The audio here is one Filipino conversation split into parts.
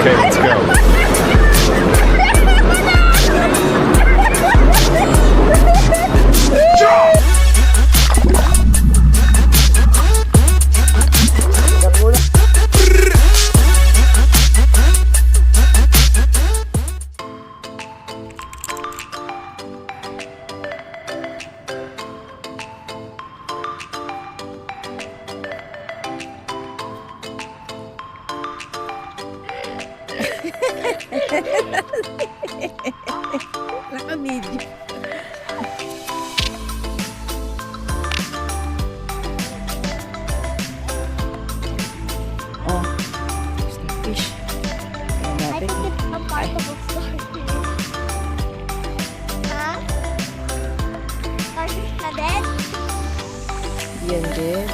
Okay, let's go. Naka-video. Oh, starfish. Ayan I natin. think it's a part of a starfish. Huh? Starfish na din? Yan din.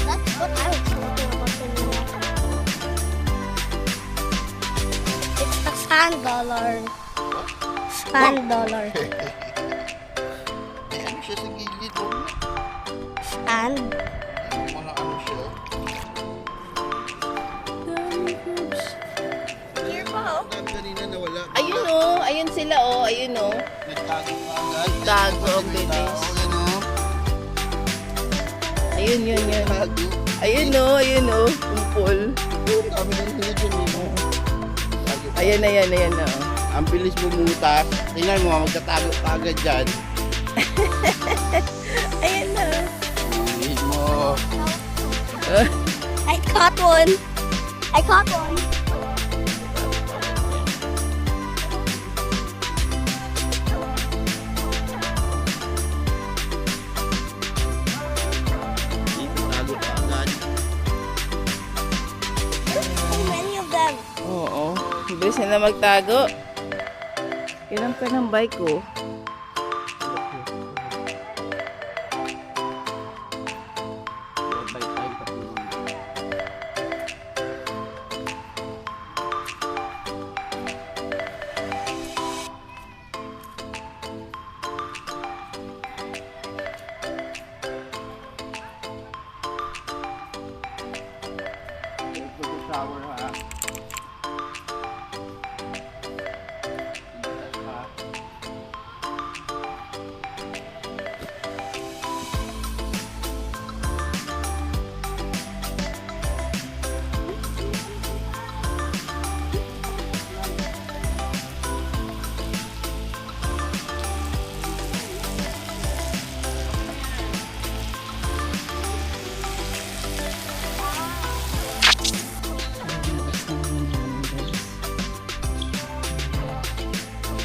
That's what I was thinking about the new one. It's a sand dollar. Sand dollar. May ano siya sa gilid, oh. Sand. Mga ano siya. Here pa, oh. Kanina nawala. Ayun oh, ayun sila oh, ayun oh. Nagtago pa agad. Nagtago, ang May bilis. tao, yan, oh. Ayun, yun. Tago. Ayun oh, kumpol. Oh, kami ng hinad yun, eh. Tago pa. Ayan oh. Ang bilis bumutas. Tingnan mo, magtatago ka agad dyan. Ayan na. Hihid mo. I caught one. I caught one. Dito, tago ka agad. There's so many of them. Oo. Bilis na magtago. Kailan pa ng bike ko? Shower, ha?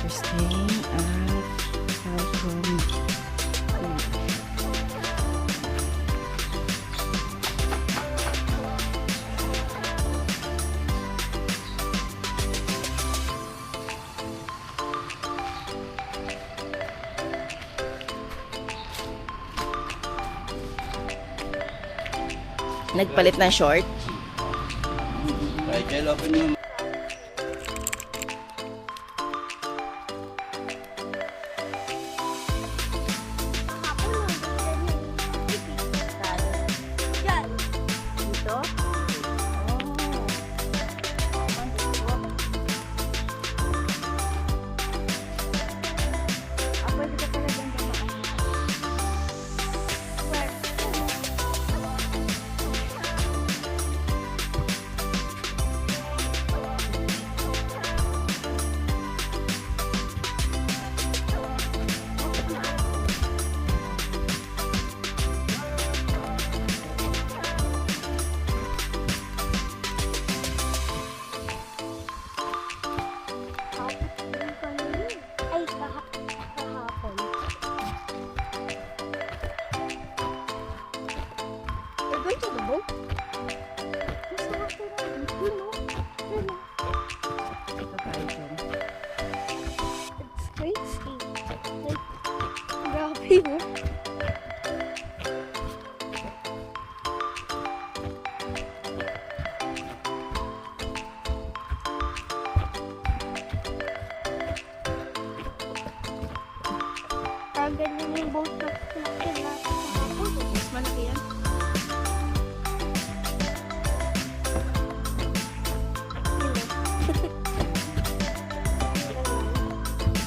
We're staying at Falcon. Nagpalit ng short. Michael, open mo. Yan. Dito? Where? ganyan yung boat na natin natin kahapon. Mas malaki yan.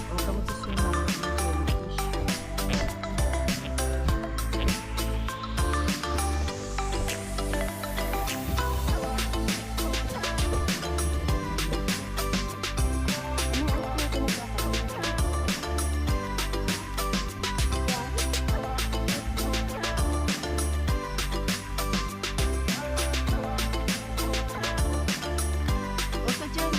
Huwag ka magsusunod ng jellyfish. Huwag ka dyan.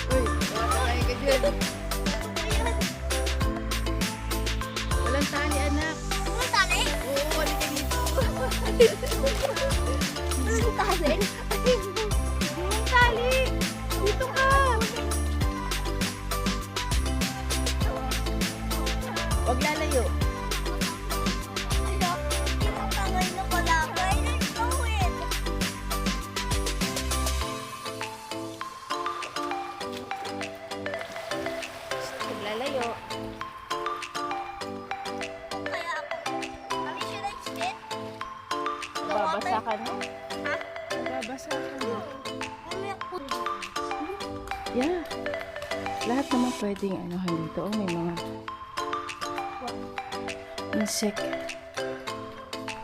Uy, makakakain ka dyan. Walang tali, anak. Walang tali? Oo, wali ka dito. Walang tali? Walang tali. Dito ka. Huwag lalayo. Ano? Tinatangay na pala ako. I didn't know it. Huwag lalayo. Kaya ako. Mami, should I spit? Babasa ka na. Ha? Babasa ka na. Mami, ako. Yeah. Lahat naman pwedeng anuhan dito. Oh, may mga insect.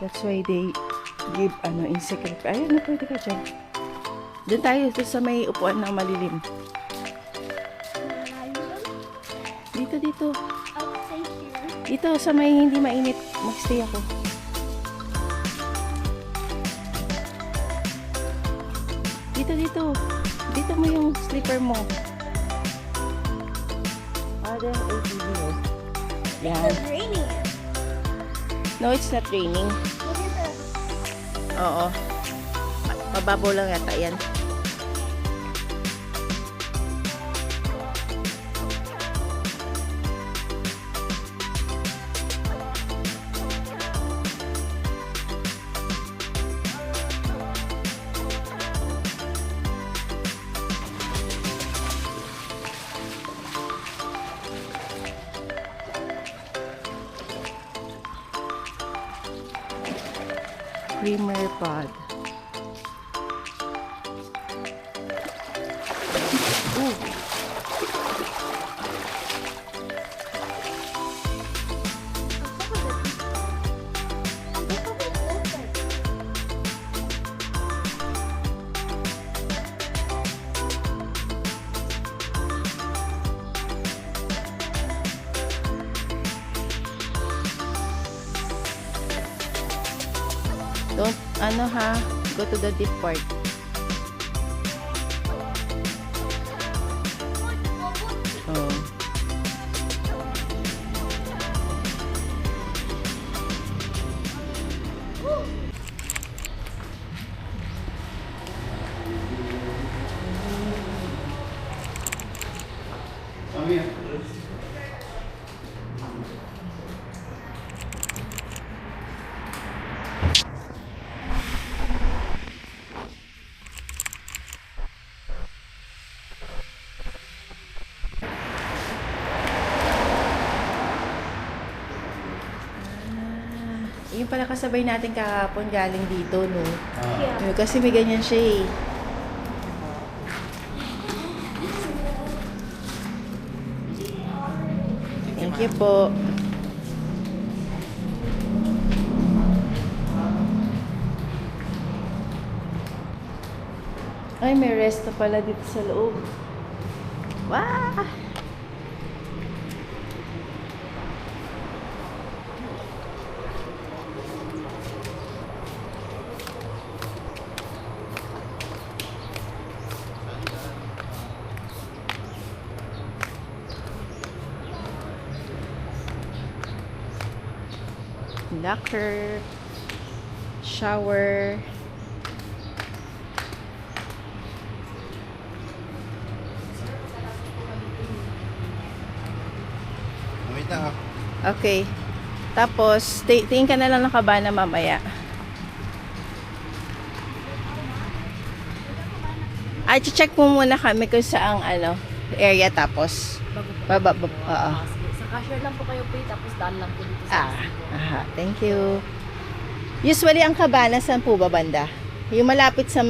That's why they give insect repellent. Ayun, na pwede ka dyan. Doon tayo sa may upuan na malilim. Dito. I'll stay here. Dito sa may hindi mainit. Magstay ako. Dito. Dito mo yung slipper mo. Other ATV. Yan. It's raining. No, it's not raining. What is it? Oo. Mababaw lang yata yan. Creamer pod. Ooh. Don't, go to the deep part. Oh. Mami, Yung pala kasabay natin kahapon galing dito, no? Yeah. Kasi may ganyan siya eh. Thank you po. Ay, may resto pala dito sa loob. Wow! locker, shower. Wait na, Okay. Tapos, tingin ka na lang ng kabana mamaya. Ay, check mo muna kami kung saang area tapos. Oo. Sa cashier lang po kayo pay, tapos daan lang po dito sa Aha, thank you. Usually, ang kabana, saan po ba banda? Yung malapit sa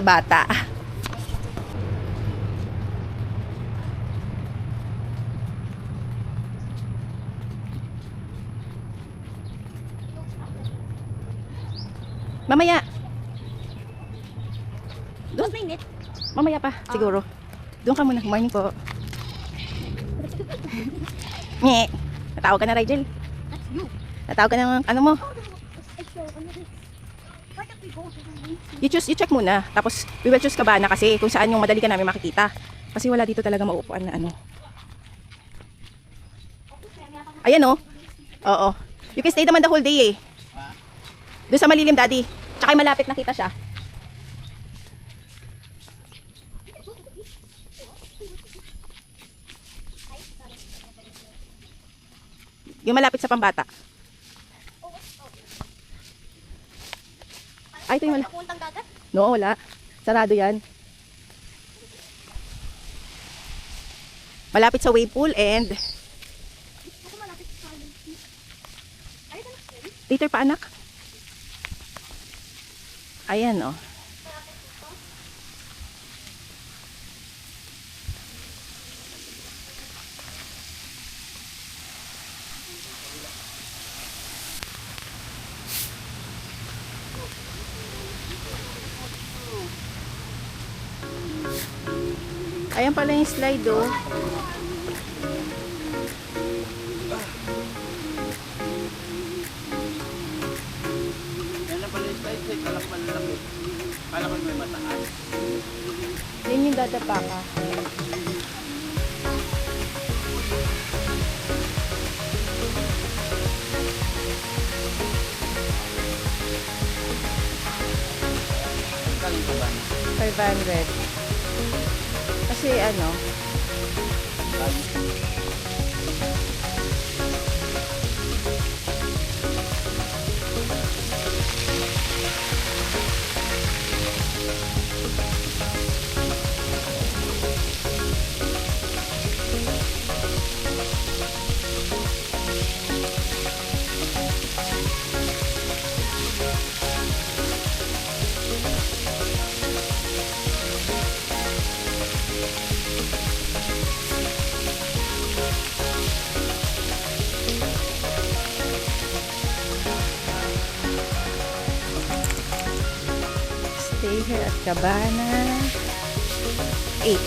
bata. Mamaya. Doon mainit. Mamaya pa, siguro. Doon ka muna. Morning po. Nye. Natawag ka na, Rigel. That's you. Natawag ka na, ano mo? Why don't we go to the main? You check muna. Tapos, we will choose kabana kasi kung saan yung madali ka namin makikita. Kasi wala dito talaga mauupuan na ano. Ayan oh. Oo. You can stay naman the whole day eh. Doon sa malilim, Daddy. Tsaka yung malapit nakita siya. Yung malapit sa pambata. Ay, ito yung malapit. Puntang dagat? No, wala. Sarado yan. Malapit sa wave pool and Ako malapit sa island. Ay, ito na. later pa anak. Ayan oh. Ayan pala yung slide oh. Yan na pala yung slide, eh. Kala ko malalaki. Kala ko may mataas. Yan yung dadapa ka. Kaling ka ba? 500. Kasi ano, stay here at Cabana 8.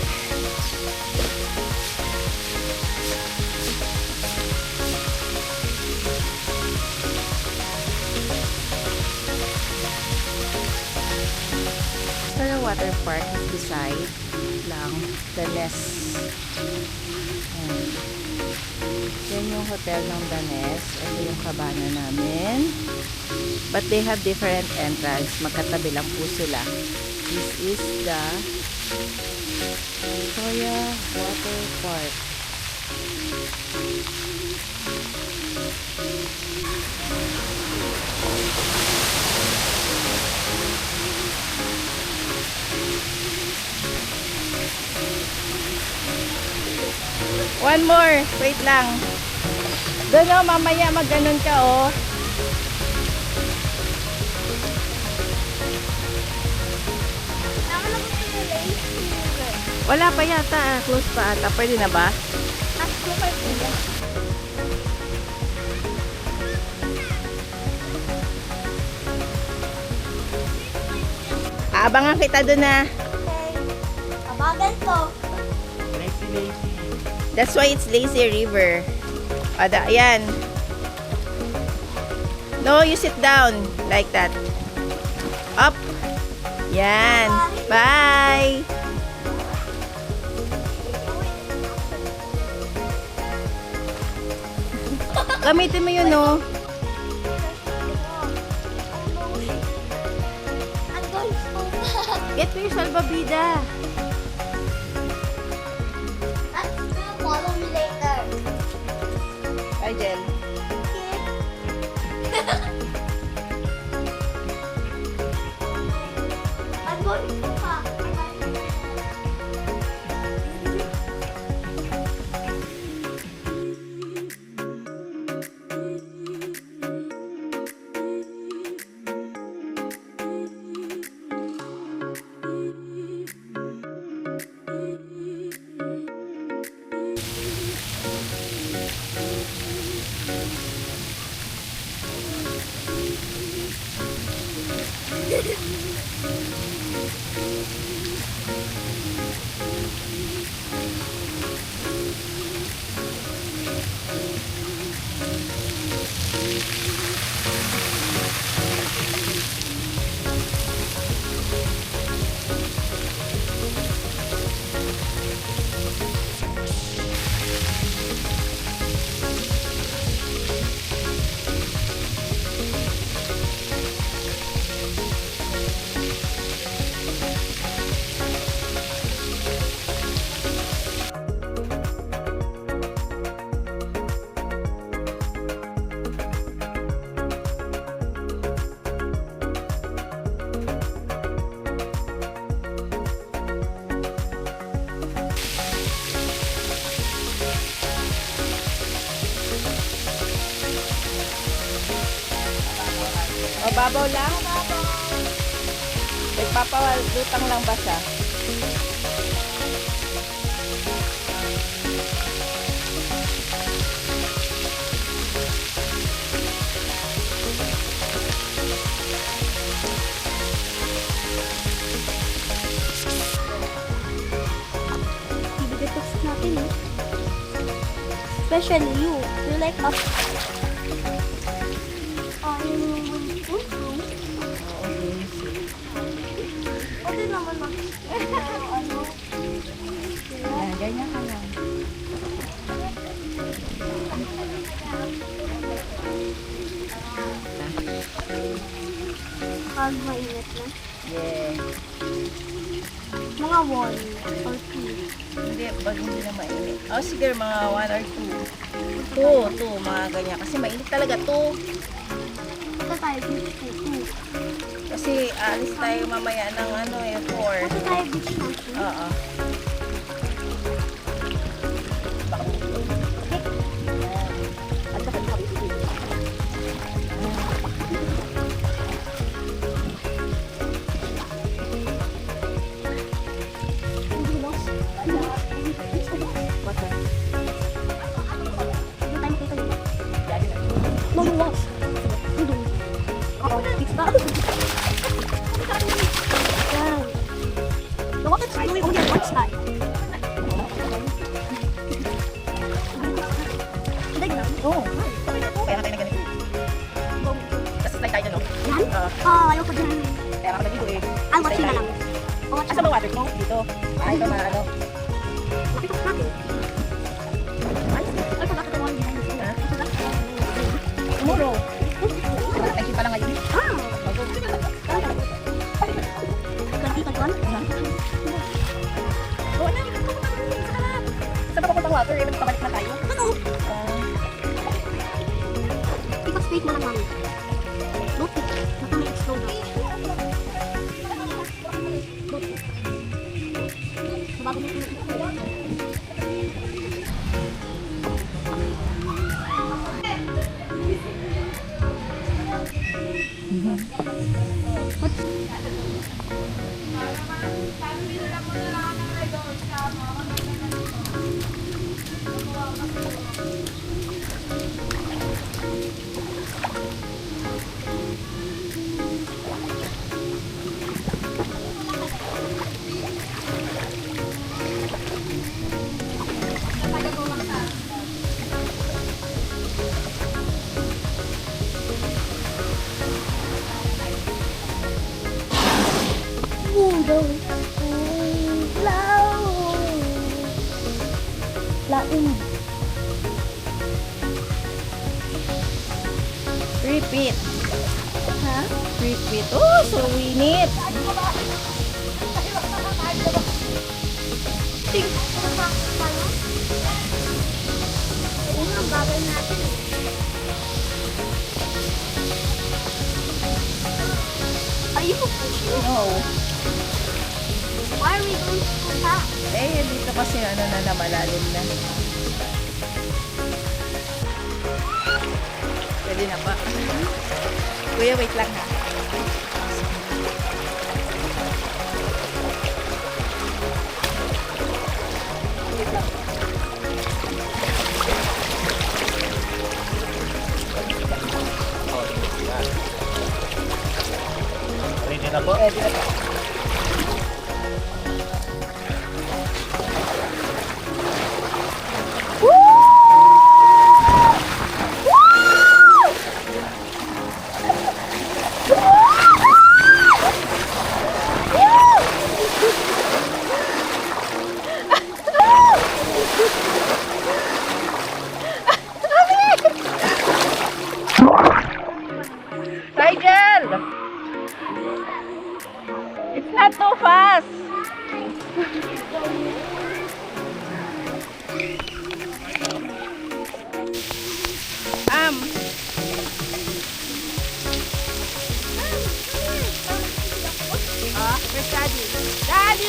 Star Water Park is beside lang the Nest. Ayan. Yan yung hotel ng The Nest. Ito yung kabana namin. But they have different entrance. Magkatabi lang po sila. This is the Toya Water Park. One more. Wait lang. Doon o, mamaya mag-ganon ka o. Tama na po yung lane. Wala pa yata. Close pa ata. Pwede na ba? At super po yan. Abangan kita doon na. Okay. Kabagan to. Lazy, lazy. That's why it's Lazy River. Ayan. No, you sit down. Like that. Up. Yan. Bye. Gamitin mo yun, no? Get me your salbabida. Follow me later. Hi, Jen. I'm going to pop. O, babaw lang? Nagpapalutang lang ba siya? Ibigatos natin, eh. Especially you. You're like a... Pwede naman ano? Yan, ganyan ka lang. Pag mainit na. Yeah. Mga 1 or 2. Hindi, pag hindi na mainit. O, sige, mga 1 or 2. 2, mga ganyan. Kasi mainit talaga 2. Ito tayo, 2. Kasi alis tayo mamaya ng 4. Ito tayo, beach house. Oo. The water is going only on one side. Oo. Okay na po. Kaya na tayo na ganito. Kasi slide tayo dyan, no? Yan? Ayaw ko dyan. Kaya ka dito eh. I'll watch you na lang. Asa ba water mo? Dito. Ay, ito na ano. Nakita ko natin. I forgot to go on behind the Ha? Tomorrow. Nag-ship pa lang ngayon. Ah! Nagkita ko? Oo na. Sa harap. Saan pa papuntang water eh? Pabalik na tayo. Ano? Ipa-straight mo lang namin. Don't pick. Baka may explode. Don't pick. Bago mo pinag-explode. Laing. Repeat. Ha? Repeat. Oh, so init. travel natin. Are you pushing? No. Why are we going so fast? Eh, dito kasi ano na malalim na. Pwede na pa. Kuya, wait lang ha. Wait lang. Ready na po? Pwede na pa. Nigel! It's not too fast! Where's Daddy? Daddy!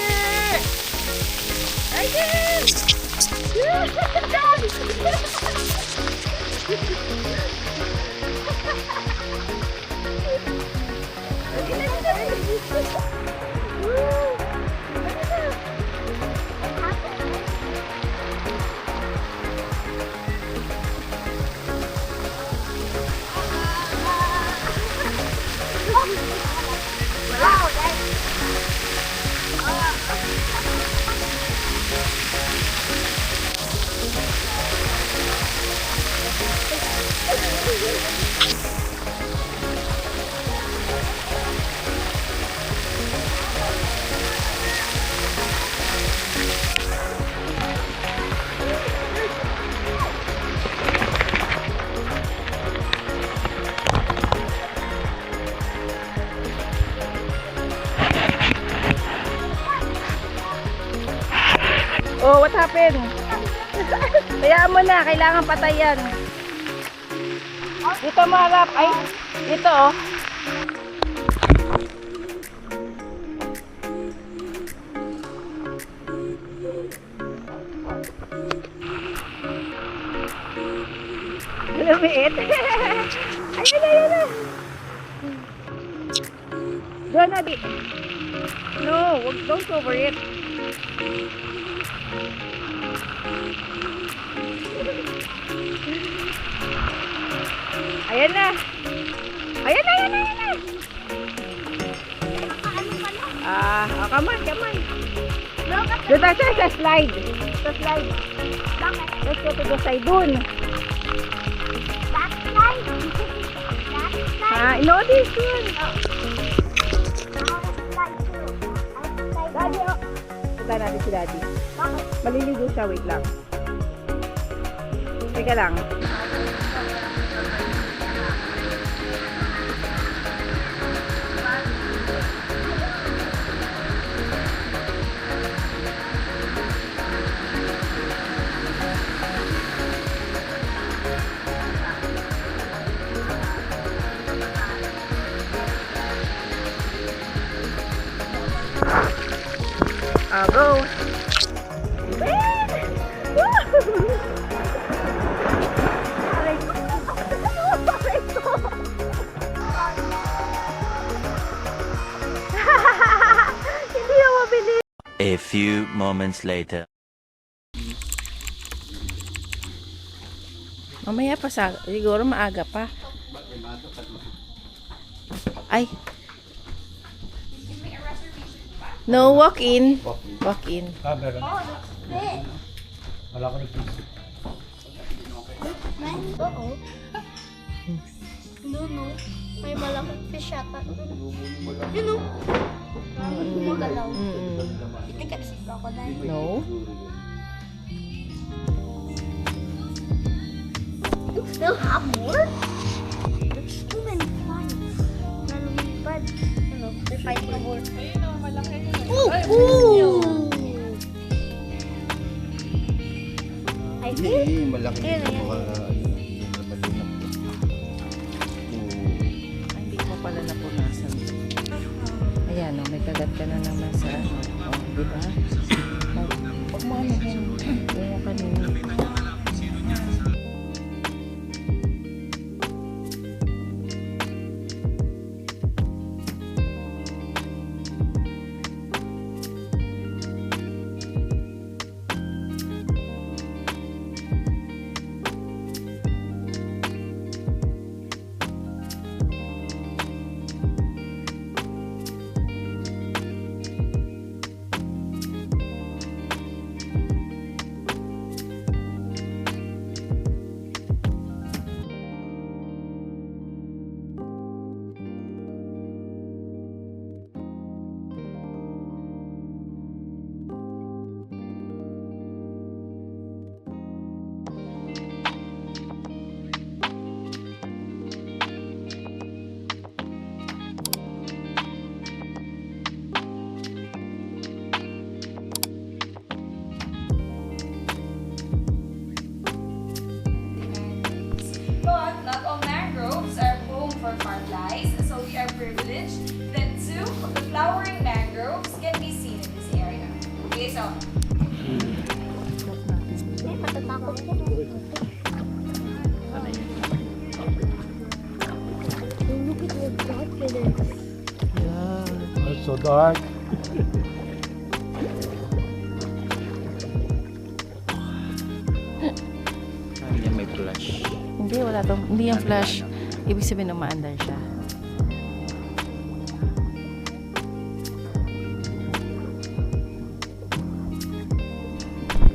Oh, what happened? Hayaan mo na, kailangan patayan. Dito marap. Ay, dito oh. Lumiit. Ayun na. Doon na di. No, don't cover it. Ayan na. Ayan na. Come on. Doon tayo sa slide. Let's go to the side. Doon. No, this one. Daddy, oh. Punta natin si Daddy. Maliligo siya. Wait lang. Teka lang. I'll go. Hindi ako mabili. A few moments later. Mamaya pa siguro maaga pa. Ay. No, walk in. Walk in. Meron. Wala ko nag-isip. Oo. No. May malaking fish yata. Yun o. Gumagalaw. You think it's a crocodile? No. You still have more? There's too many flies. Nalulipad. They're fighting more. Ayun o, malaki. Ooh! I think. Malaki Yun, na yun. mga ano, may kagat ka na naman sa ano. Oh, di ba? Huwag mo ano yung kanina. But not all mangroves are home for fireflies, so we are privileged that two of the flowering mangroves can be seen in this area. Okay, so Ay, matatakot ko. Look at the darkness. Yeah. It's so dark. Yan may flash. Hindi, wala tong, hindi yung flash. Ibig sabihin na maandar siya.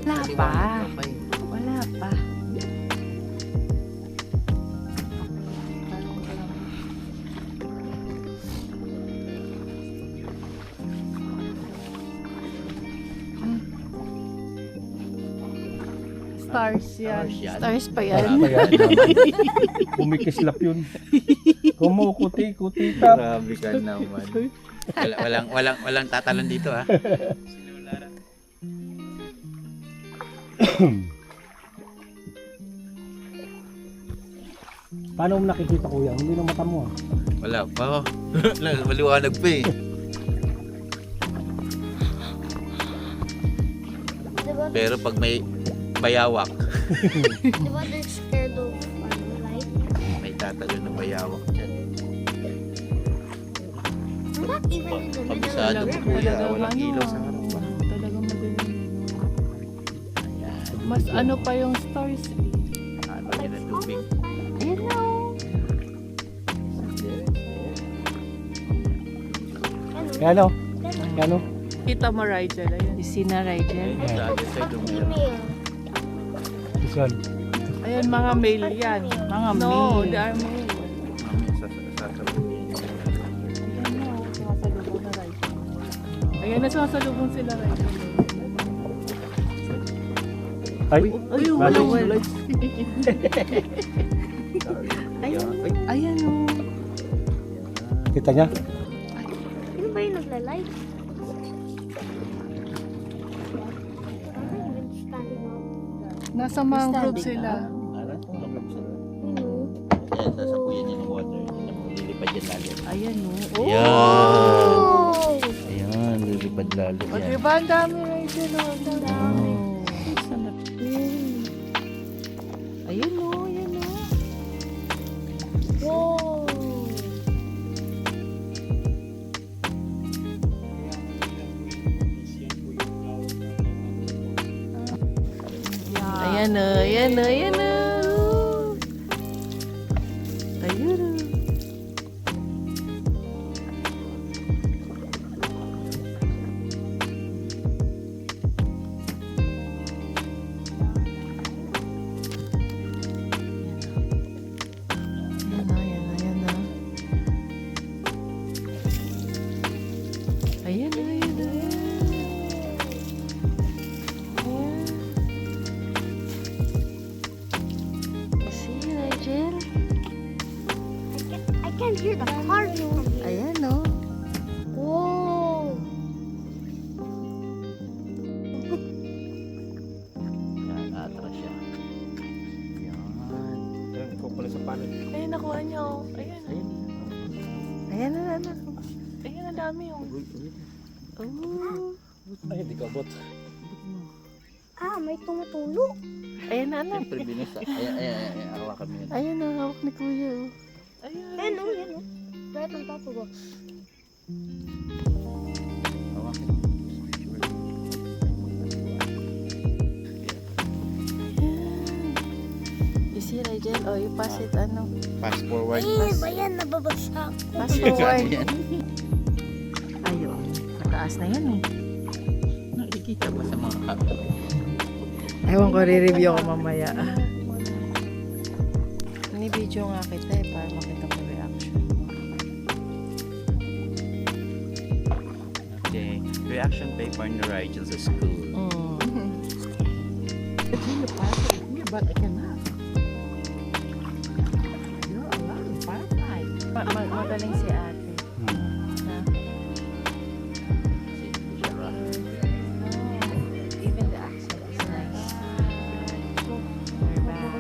Wala pa. Wala pa. Stars yan. Stars pa yan. Kumikislap yun. Kumukuti-kuti tap. Grabe ka naman. Walang tatalon dito ha. Paano mo nakikita kuya? Hindi na mata mo ah. Wala pa. Maliwanag pa eh. Diba, Pero pag may bayawak, diba they're scared of light? may tatalon na bayawak dyan. We're not even in the middle Kabisado of the mo river. kuya, walang ilaw sa harap pa. Talagang madilim. Ayan. Mas ano pa yung stars. Ano yun ang tubig? Ayun na. Kano? Kano? Kita mo, Rigel. Ayun. Si na Rigel. Sa other side yung meron. Female. This one. Ayun, mga male yan. Mga male. No, they are male. Mami, sasabihin. Ayan na, sumasalubong sila, Rigel. Ay, Ayun, Wala. Ayan, oh. kita niya? Sino ba yung nagla-light? I'm not even standing up. Nasa mangrove sila. Alam, tulog sila. Hmm. Ayan, sasabuyan niya ng water. Lilipad yan lalo. Ayan, oh. Ayan. Oh! Ayan, lilipad lalo O, yan. diba? Ang dami, Rigel, oh. Ang dami. Ayan, oh. Ayan, oh. Whoa! Ayan, oh. Ayan, oh. Ayan, oh. Ayun, oh. Ayan na, ayan na. See, Rigel? I can't hear the car from here. Ayan, no? Whoa! Yan, atras siya. Yan. Ayun, nakuha niyo. Ayan. Ayan na, anak. Ayan na, dami oh. Oh. Ay, hindi ka abot. Ah, may tumutulo. Ayan na anak. Siyempre binasa. Ayan, hawakan mo yun. Ayan na, hawak ni kuya oh. Ayan. Yan o, yan o. Right on top of us. Hawakan mo. You see Rigel? Oh, you pass it ano? Fast forward. Eh, ba yan? Nababagsak. Pass forward. Yan. Ayun. Mataas na yan eh. Nakikita mo sa mga camera. Ewan ko, re-review ko mamaya. Ni-video nga kita eh, para makita ko reaction mo. Okay. Reaction paper ni Rigel sa school. Magaling si ate. Na? Even the accent is nice. We're back.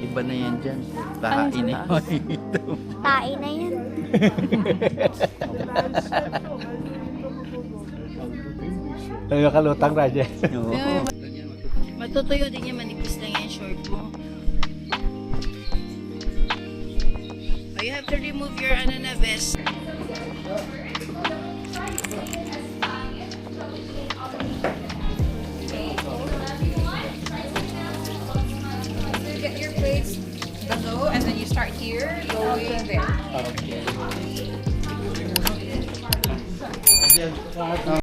Iba na yan dyan. Tahain na yun. Tae na yan. Ay, nakalutang na dyan. Matutuyo din yan, manipis lang yan short mo. Oh, you have to remove your ano na vest. You get your plates below, and then you start here, going there.